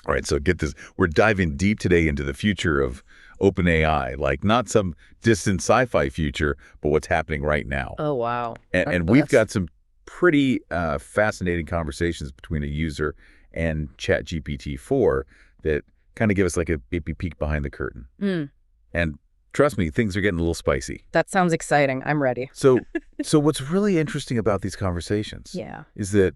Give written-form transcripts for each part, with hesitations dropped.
All right, so get this. We're diving deep today into the future of OpenAI, like not some distant sci-fi future, but what's happening right now. Oh, wow. And we've got some pretty fascinating conversations between a user and ChatGPT-4 that kind of give us like a peek behind the curtain. Mm, And trust me, things are getting a little spicy. that sounds exciting. I'm ready. So what's really interesting about these conversations Yeah. is that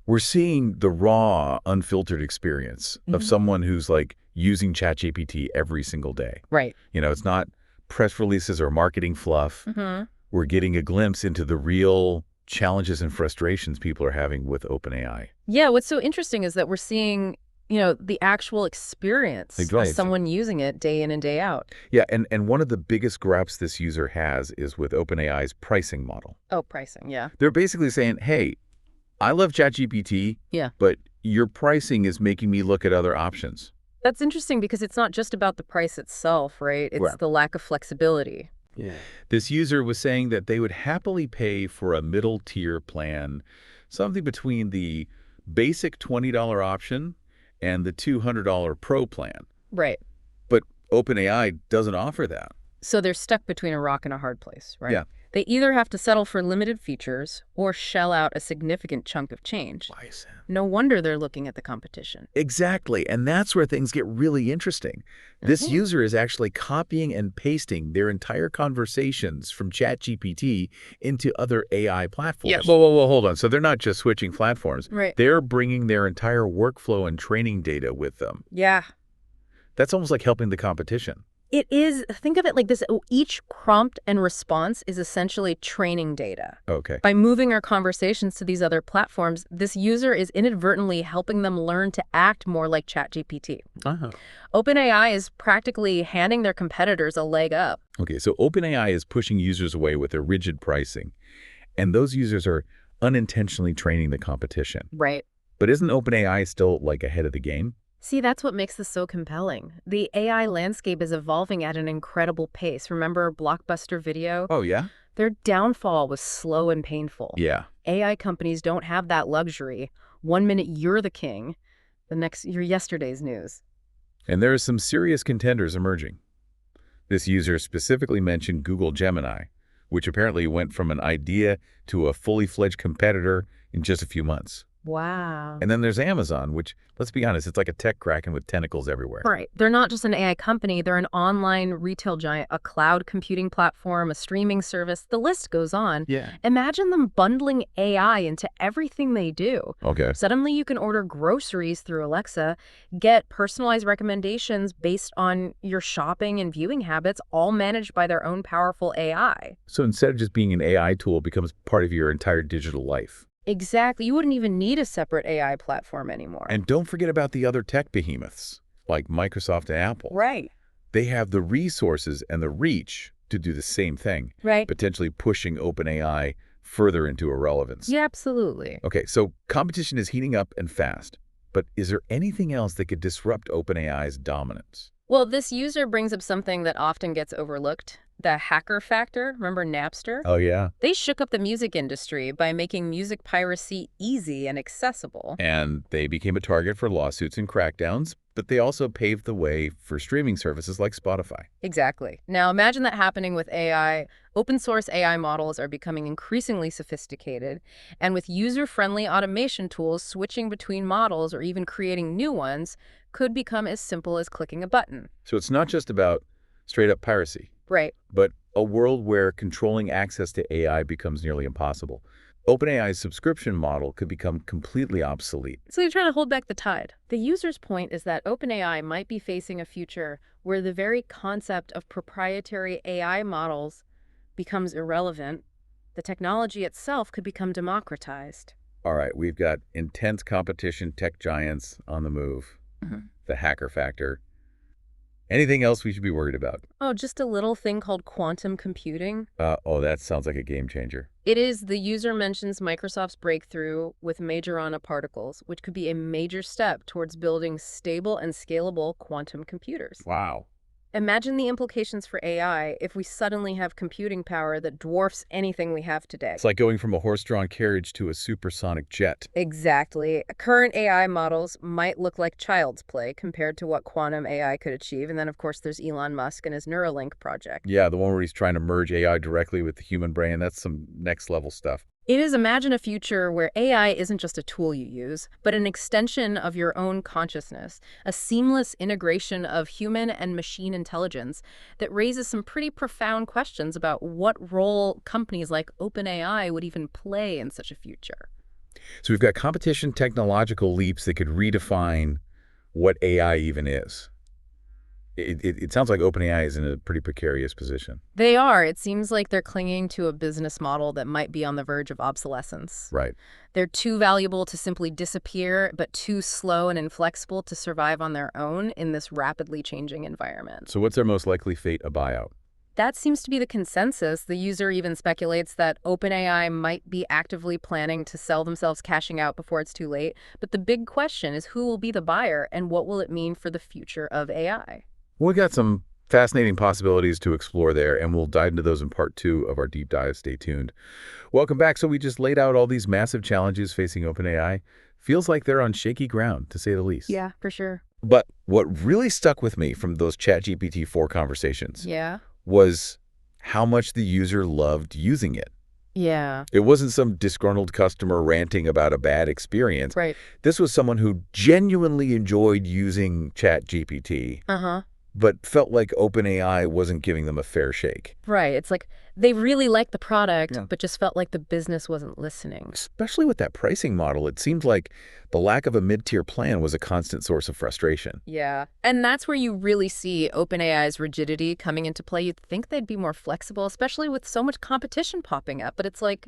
we're seeing the raw, unfiltered experience of someone who's like using ChatGPT every single day. Right. You know, it's not press releases or marketing fluff. We're getting a glimpse into the real challenges and frustrations people are having with OpenAI. Yeah, what's so interesting is that we're seeing, the actual experience of Right. someone using it day in and day out. Yeah, and one of the biggest gripes this user has is with OpenAI's pricing model. Oh, pricing. Yeah. They're basically saying, hey, I love ChatGPT, Yeah. but your pricing is making me look at other options. That's interesting because it's not just about the price itself, right? It's Right. the lack of flexibility. Yeah. This user was saying that they would happily pay for a middle tier plan, something between the basic $20 option and the $200 Pro plan. Right. But OpenAI doesn't offer that. So they're stuck between a rock and a hard place, right? Yeah. They either have to settle for limited features or shell out a significant chunk of change. Why is that? No wonder they're looking at the competition. Exactly. And that's where things get really interesting. This user is actually copying and pasting their entire conversations from ChatGPT into other AI platforms. Yeah. Whoa, hold on. So they're not just switching platforms. Right. They're bringing their entire workflow and training data with them. Yeah. That's almost like helping the competition. It is, think of it like this, each prompt and response is essentially training data. Okay. By moving our conversations to these other platforms, this user is inadvertently helping them learn to act more like ChatGPT. OpenAI is practically handing their competitors a leg up. Okay, so OpenAI is pushing users away with their rigid pricing, and those users are unintentionally training the competition. Right. But isn't OpenAI still like ahead of the game? See, that's what makes this so compelling. The AI landscape is evolving at an incredible pace. Remember Blockbuster Video? Oh, yeah? Their downfall was slow and painful. Yeah. AI companies don't have that luxury. 1 minute you're the king, the next you're yesterday's news. And there are some serious contenders emerging. This user specifically mentioned Google Gemini, which apparently went from an idea to a fully fledged competitor in just a few months. Wow. And then there's Amazon, which, let's be honest, it's like a tech kraken with tentacles everywhere. Right. They're not just an AI company, they're an online retail giant, a cloud computing platform, a streaming service. The list goes on. Yeah. Imagine them bundling AI into everything they do. Okay. Suddenly you can order groceries through Alexa, get personalized recommendations based on your shopping and viewing habits, all managed by their own powerful AI. So instead of just being an AI tool, it becomes part of your entire digital life. Exactly. You wouldn't even need a separate AI platform anymore. And don't forget about the other tech behemoths, like Microsoft and Apple. Right. They have the resources and the reach to do the same thing, Right. potentially pushing OpenAI further into irrelevance. Yeah, absolutely. Okay, so competition is heating up and fast. But is there anything else that could disrupt OpenAI's dominance? Well, this user brings up something that often gets overlooked, the hacker factor. Remember Napster? Oh, yeah. They shook up the music industry by making music piracy easy and accessible. And they became a target for lawsuits and crackdowns, but they also paved the way for streaming services like Spotify. Exactly. Now imagine that happening with AI. Open source AI models are becoming increasingly sophisticated, and with user-friendly automation tools, switching between models or even creating new ones could become as simple as clicking a button. So it's not just about straight-up piracy, Right. but a world where controlling access to AI becomes nearly impossible. OpenAI's subscription model could become completely obsolete. So you're trying to hold back the tide. The user's point is that OpenAI might be facing a future where the very concept of proprietary AI models becomes irrelevant. The technology itself could become democratized. All right, we've got intense competition, tech giants on the move, the hacker factor. Anything else we should be worried about? Oh, just a little thing called quantum computing. Oh, that sounds like a game changer. It is. The user mentions Microsoft's breakthrough with Majorana particles, which could be a major step towards building stable and scalable quantum computers. Wow. Imagine the implications for AI if we suddenly have computing power that dwarfs anything we have today. It's like going from a horse-drawn carriage to a supersonic jet. Exactly. Current AI models might look like child's play compared to what quantum AI could achieve. And then, of course, there's Elon Musk and his Neuralink project. Yeah, the one where he's trying to merge AI directly with the human brain. That's some next-level stuff. It is imagine a future where AI isn't just a tool you use, but an extension of your own consciousness, a seamless integration of human and machine intelligence that raises some pretty profound questions about what role companies like OpenAI would even play in such a future. So we've got competition technological leaps that could redefine what AI even is. It sounds like OpenAI is in a pretty precarious position. They are. It seems like they're clinging to a business model that might be on the verge of obsolescence. Right. They're too valuable to simply disappear, but too slow and inflexible to survive on their own in this rapidly changing environment. So what's their most likely fate? A buyout. That seems to be the consensus. The user even speculates that OpenAI might be actively planning to sell themselves cashing out before it's too late. But the big question is who will be the buyer and what will it mean for the future of AI? We got some fascinating possibilities to explore there, and we'll dive into those in part 2 of our deep dive. Stay tuned. Welcome back. So we just laid out all these massive challenges facing OpenAI. Feels like they're on shaky ground, to say the least. Yeah, for sure. But what really stuck with me from those ChatGPT-4 conversations Yeah. was how much the user loved using it. Yeah. It wasn't some disgruntled customer ranting about a bad experience. Right. This was someone who genuinely enjoyed using ChatGPT, Uh-huh. but felt like OpenAI wasn't giving them a fair shake. Right. It's like they really liked the product, Yeah. but just felt like the business wasn't listening. Especially with that pricing model, it seemed like the lack of a mid-tier plan was a constant source of frustration. Yeah. And that's where you really see OpenAI's rigidity coming into play. You'd think they'd be more flexible, especially with so much competition popping up. But it's like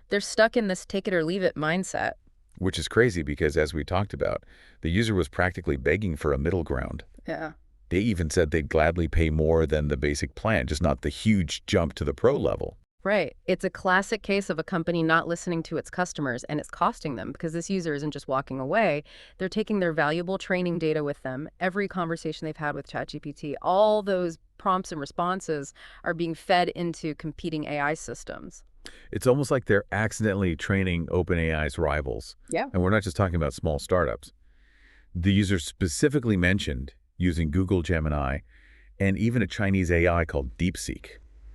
they're stuck in this take it or leave it mindset. Which is crazy because, as we talked about, the user was practically begging for a middle ground. Yeah. They even said they'd gladly pay more than the basic plan, just not the huge jump to the pro level. Right. It's a classic case of a company not listening to its customers, and it's costing them because this user isn't just walking away. They're taking their valuable training data with them. Every conversation they've had with ChatGPT, all those prompts and responses are being fed into competing AI systems. It's almost like they're accidentally training OpenAI's rivals. Yeah. And we're not just talking about small startups. The user specifically mentioned using Google Gemini and even a Chinese AI called DeepSeek.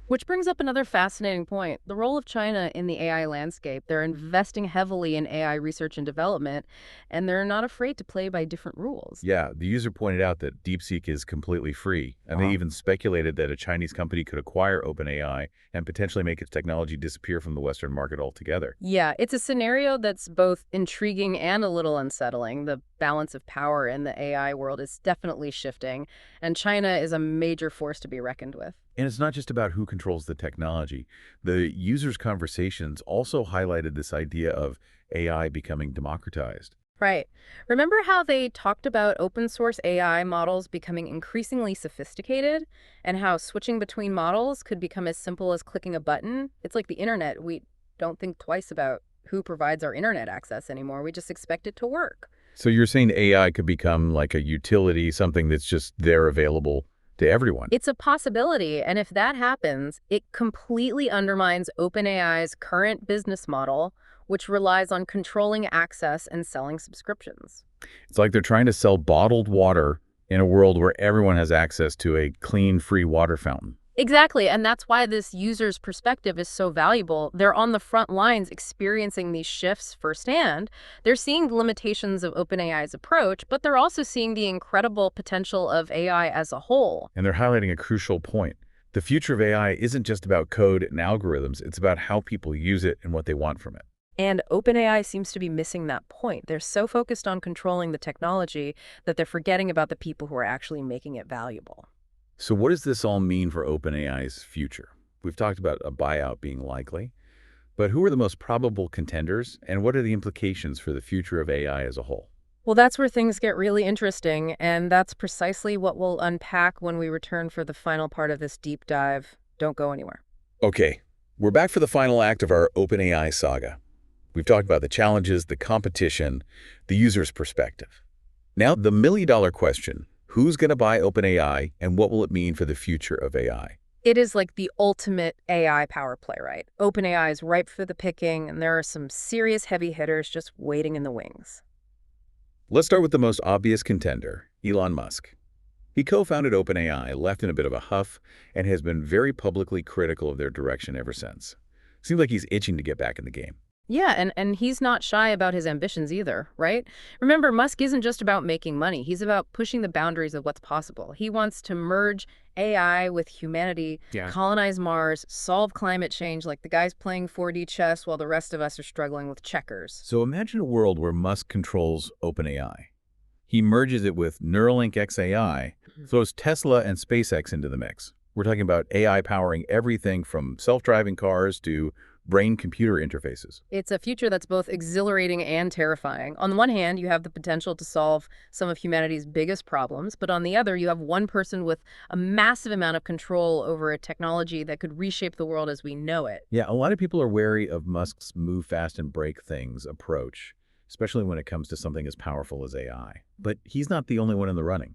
Which brings up another fascinating point, the role of China in the AI landscape. They're investing heavily in AI research and development, and they're not afraid to play by different rules. Yeah, the user pointed out that DeepSeek is completely free, and they even speculated that a Chinese company could acquire OpenAI and potentially make its technology disappear from the Western market altogether. Yeah, it's a scenario that's both intriguing and a little unsettling. The balance of power in the AI world is definitely shifting, and China is a major force to be reckoned with. And it's not just about who controls the technology. The users' conversations also highlighted this idea of AI becoming democratized. Right. Remember how they talked about open source AI models becoming increasingly sophisticated and how switching between models could become as simple as clicking a button? It's like the internet. We don't think twice about who provides our internet access anymore. We just expect it to work. So you're saying AI could become like a utility, something that's just there available to everyone? It's a possibility, and if that happens, it completely undermines OpenAI's current business model, which relies on controlling access and selling subscriptions. It's like they're trying to sell bottled water in a world where everyone has access to a clean, free water fountain. Exactly, and that's why this user's perspective is so valuable. They're on the front lines experiencing these shifts firsthand. They're seeing the limitations of OpenAI's approach, but they're also seeing the incredible potential of AI as a whole. And they're highlighting a crucial point. The future of AI isn't just about code and algorithms. It's about how people use it and what they want from it. And OpenAI seems to be missing that point. They're so focused on controlling the technology that they're forgetting about the people who are actually making it valuable. So what does this all mean for OpenAI's future? We've talked about a buyout being likely, but who are the most probable contenders, and what are the implications for the future of AI as a whole? Well, that's where things get really interesting, and that's precisely what we'll unpack when we return for the final part of this deep dive. Don't go anywhere. Okay, we're back for the final act of our OpenAI saga. We've talked about the challenges, the competition, the user's perspective. Now, the million-dollar question: Who's going to buy OpenAI, and what will it mean for the future of AI? It is like the ultimate AI power play, right? OpenAI is ripe for the picking, and there are some serious heavy hitters just waiting in the wings. Let's start with the most obvious contender, Elon Musk. He co-founded OpenAI, left in a bit of a huff, and has been very publicly critical of their direction ever since. Seems like he's itching to get back in the game. Yeah, and he's not shy about his ambitions either, right? Remember, Musk isn't just about making money. He's about pushing the boundaries of what's possible. He wants to merge AI with humanity, Yeah. colonize Mars, solve climate change like the guys playing 4D chess while the rest of us are struggling with checkers. So imagine a world where Musk controls OpenAI. He merges it with Neuralink XAI, throws Tesla and SpaceX into the mix. We're talking about AI powering everything from self-driving cars to brain-computer interfaces. It's a future that's both exhilarating and terrifying. On the one hand, you have the potential to solve some of humanity's biggest problems, but on the other, you have one person with a massive amount of control over a technology that could reshape the world as we know it. Yeah, a lot of people are wary of Musk's move fast and break things approach, especially when it comes to something as powerful as AI. But he's not the only one in the running.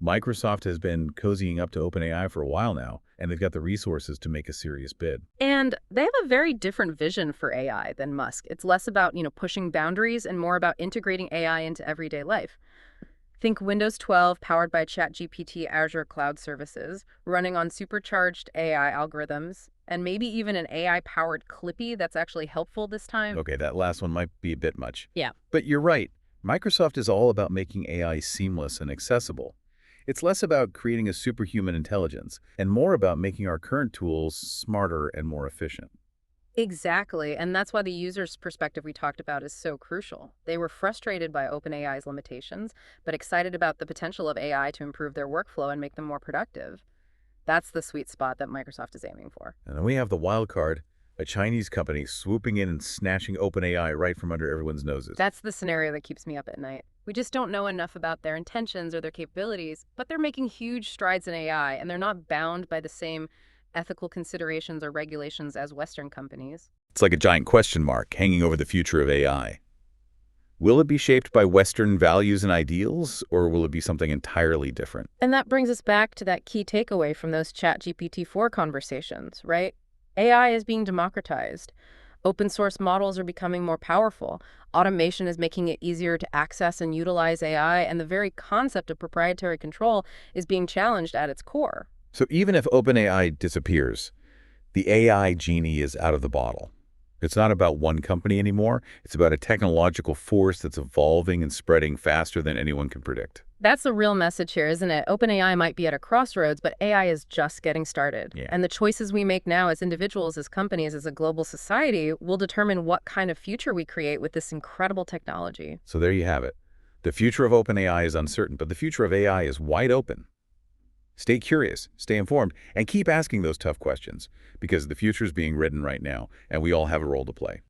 Microsoft has been cozying up to OpenAI for a while now, and they've got the resources to make a serious bid. And they have a very different vision for AI than Musk. It's less about, pushing boundaries and more about integrating AI into everyday life. Think Windows 12 powered by ChatGPT Azure Cloud Services, running on supercharged AI algorithms, and maybe even an AI-powered Clippy that's actually helpful this time. Okay, that last one might be a bit much. Yeah. But you're right. Microsoft is all about making AI seamless and accessible. It's less about creating a superhuman intelligence and more about making our current tools smarter and more efficient. Exactly, and that's why the user's perspective we talked about is so crucial. They were frustrated by OpenAI's limitations, but excited about the potential of AI to improve their workflow and make them more productive. That's the sweet spot that Microsoft is aiming for. And then we have the wild card, a Chinese company swooping in and snatching OpenAI right from under everyone's noses. That's the scenario that keeps me up at night. We just don't know enough about their intentions or their capabilities, but they're making huge strides in AI, and they're not bound by the same ethical considerations or regulations as Western companies. It's like a giant question mark hanging over the future of AI. Will it be shaped by Western values and ideals, or will it be something entirely different? And that brings us back to that key takeaway from those ChatGPT-4 conversations, right? AI is being democratized. Open source models are becoming more powerful. Automation is making it easier to access and utilize AI, and the very concept of proprietary control is being challenged at its core. So even if OpenAI disappears, the AI genie is out of the bottle. It's not about one company anymore. It's about a technological force that's evolving and spreading faster than anyone can predict. That's the real message here, isn't it? OpenAI might be at a crossroads, but AI is just getting started. Yeah. And the choices we make now as individuals, as companies, as a global society will determine what kind of future we create with this incredible technology. So there you have it. The future of OpenAI is uncertain, but the future of AI is wide open. Stay curious, stay informed, and keep asking those tough questions, because the future is being written right now, and we all have a role to play.